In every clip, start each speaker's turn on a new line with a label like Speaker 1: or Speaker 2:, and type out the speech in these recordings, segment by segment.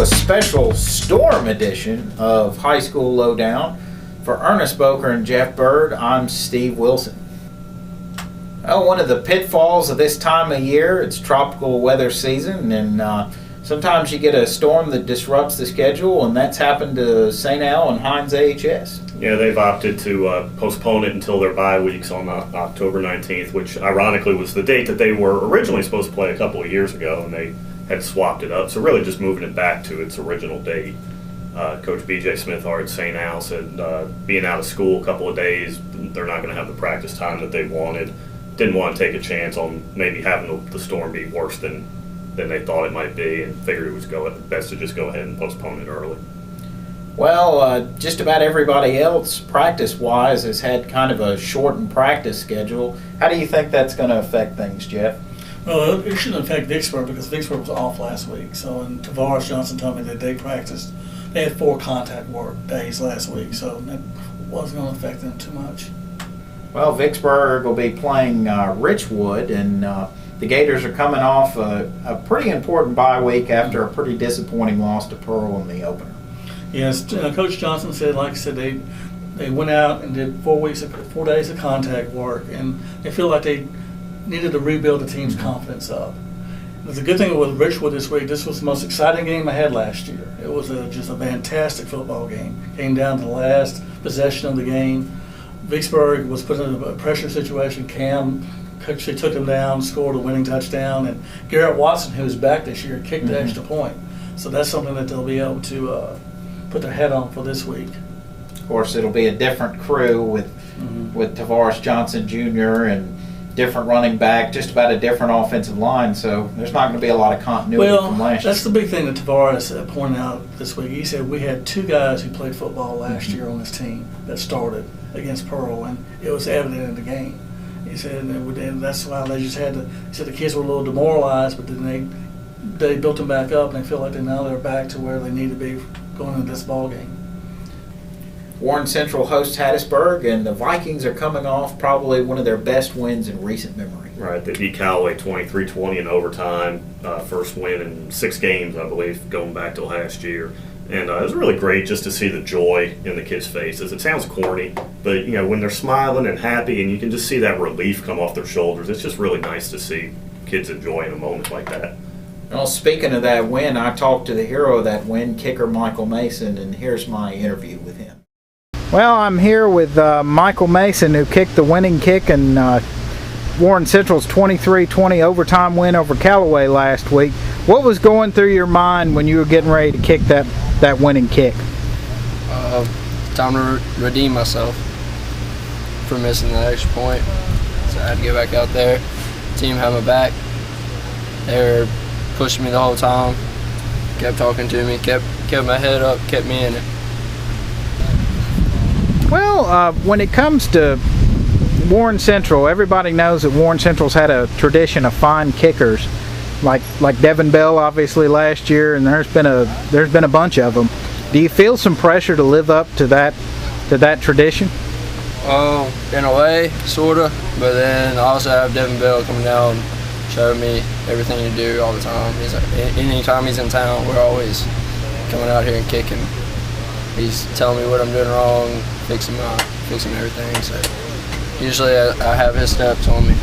Speaker 1: special Storm edition of High School Lowdown. For Ernest Boker and Jeff Bird, I'm Steve Wilson. Well, one of the pitfalls of this time of year, it's tropical weather season, and sometimes you get a storm that disrupts the schedule, and that's happened to St. Al and Hines AHS.
Speaker 2: Yeah, they've opted to postpone it until their bye weeks on October 19th, which ironically was the date that they were originally supposed to play a couple of years ago, and they had swapped it up. So really just moving it back to its original date. Coach B.J. Smithart at St. Al said being out of school a couple of days, they're not going to have the practice time that they wanted. Didn't want to take a chance on maybe having the storm be worse than they thought it might be, and figured it was best to just go ahead and postpone it early.
Speaker 1: Well, just about everybody else, practice-wise, has had kind of a shortened practice schedule. How do you think that's going to affect things, Jeff?
Speaker 3: Well, it shouldn't affect Vicksburg because Vicksburg was off last week. So, and Tavares Johnson told me that they practiced. They had 4 contact work days last week, so that wasn't going to affect them too much.
Speaker 1: Well, Vicksburg will be playing Richwood, and the Gators are coming off a pretty important bye week after a pretty disappointing loss to Pearl in the opener.
Speaker 3: Yes, Coach Johnson said, like I said, they went out and did 4 days of contact work, and they feel like they needed to rebuild the team's confidence up. The good thing with Richwood this week, this was the most exciting game I had last year. It was just a fantastic football game. Came down to the last possession of the game. Vicksburg was put in a pressure situation. Cam actually took them down, scored a winning touchdown, and Garrett Watson, who's back this year, kicked the extra point. So that's something that they'll be able to put their head on for this week.
Speaker 1: Of course, it'll be a different crew with Tavares Johnson Jr. and different running back, just about a different offensive line, so there's not going to be a lot of continuity from last year.
Speaker 3: That's the big thing that Tavares pointed out this week. He said we had 2 guys who played football last year on this team that started against Pearl, and it was evident in the game. He said, and that's why they just had to. He said the kids were a little demoralized, but then they built them back up, and they feel like now they're back to where they need to be going into this ball game.
Speaker 1: Warren Central hosts Hattiesburg, and the Vikings are coming off probably one of their best wins in recent memory.
Speaker 2: Right, they beat Callaway 23-20 in overtime, first win in 6 games, I believe, going back to last year. And it was really great just to see the joy in the kids' faces. It sounds corny, but when they're smiling and happy, and you can just see that relief come off their shoulders, it's just really nice to see kids enjoying a moment like that.
Speaker 1: Well, speaking of that win, I talked to the hero of that win, kicker Michael Mason, and here's my interview with him. Well, I'm here with Michael Mason, who kicked the winning kick in Warren Central's 23-20 overtime win over Callaway last week. What was going through your mind when you were getting ready to kick that winning kick?
Speaker 4: Time to redeem myself for missing that extra point. So I had to get back out there. The team had my back. They were pushing me the whole time, kept talking to me, kept my head up, kept me in it.
Speaker 1: Well, when it comes to Warren Central, everybody knows that Warren Central's had a tradition of fine kickers, like Devin Bell obviously last year, and there's been a bunch of them. Do you feel some pressure to live up to that tradition?
Speaker 4: Oh, in a way, sorta. But then I also have Devin Bell coming down, showing me everything to do all the time. Anytime he's in town, we're always coming out here and kicking. He's telling me what I'm doing wrong, fixing everything. So usually I have his steps on me.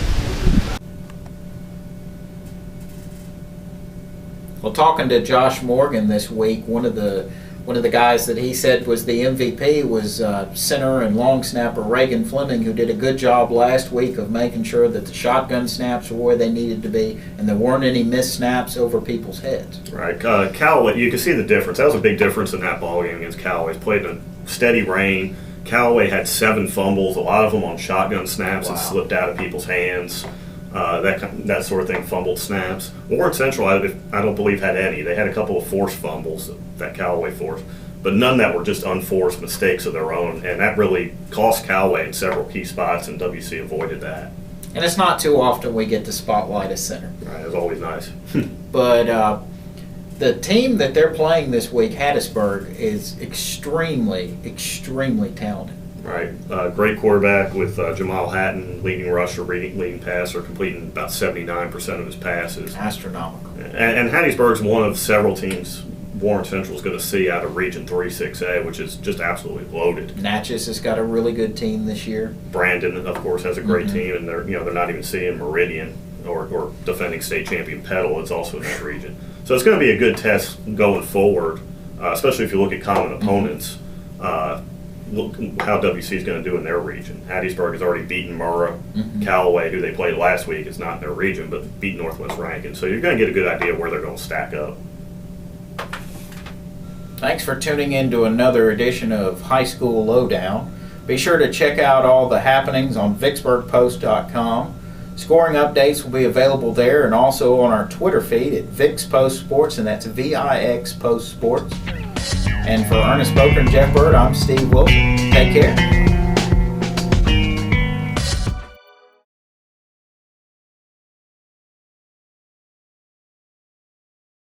Speaker 1: Well, talking to Josh Morgan this week, one of the guys that he said was the MVP was center and long snapper Reagan Fleming, who did a good job last week of making sure that the shotgun snaps were where they needed to be and there weren't any missed snaps over people's heads.
Speaker 2: Right. Callaway, you can see the difference. That was a big difference in that ball game against Callaway. Played in a steady rain. Callaway had 7 fumbles, a lot of them on shotgun snaps that slipped out of people's hands. That sort of thing, fumbled snaps. Warren Central, I don't believe, had any. They had a couple of forced fumbles that Callaway forced, but none that were just unforced mistakes of their own, and that really cost Callaway in several key spots, and WC avoided that.
Speaker 1: And it's not too often we get to spotlight a center.
Speaker 2: Right, it was always nice.
Speaker 1: But the team that they're playing this week, Hattiesburg, is extremely, extremely talented.
Speaker 2: Right. Great quarterback with Jamal Hatton, leading rusher, leading passer, completing about 79% of his passes.
Speaker 1: Astronomical.
Speaker 2: And Hattiesburg's one of several teams Warren Central is going to see out of Region 3-6A, which is just absolutely loaded.
Speaker 1: Natchez has got a really good team this year.
Speaker 2: Brandon, of course, has a great team, and they're not even seeing Meridian or defending state champion Petal. It's also in that region. So it's going to be a good test going forward, especially if you look at common opponents. Look how WC is going to do in their region. Hattiesburg has already beaten Murrah. Callaway, who they played last week, is not in their region, but beat Northwest Rankin. So you're going to get a good idea of where they're going to stack up.
Speaker 1: Thanks for tuning in to another edition of High School Lowdown. Be sure to check out all the happenings on VicksburgPost.com. Scoring updates will be available there and also on our Twitter feed at Vix Post Sports, and that's VIX Post Sports. And for Ernest Boker and Jeff Bird, I'm Steve Wilson. Take care.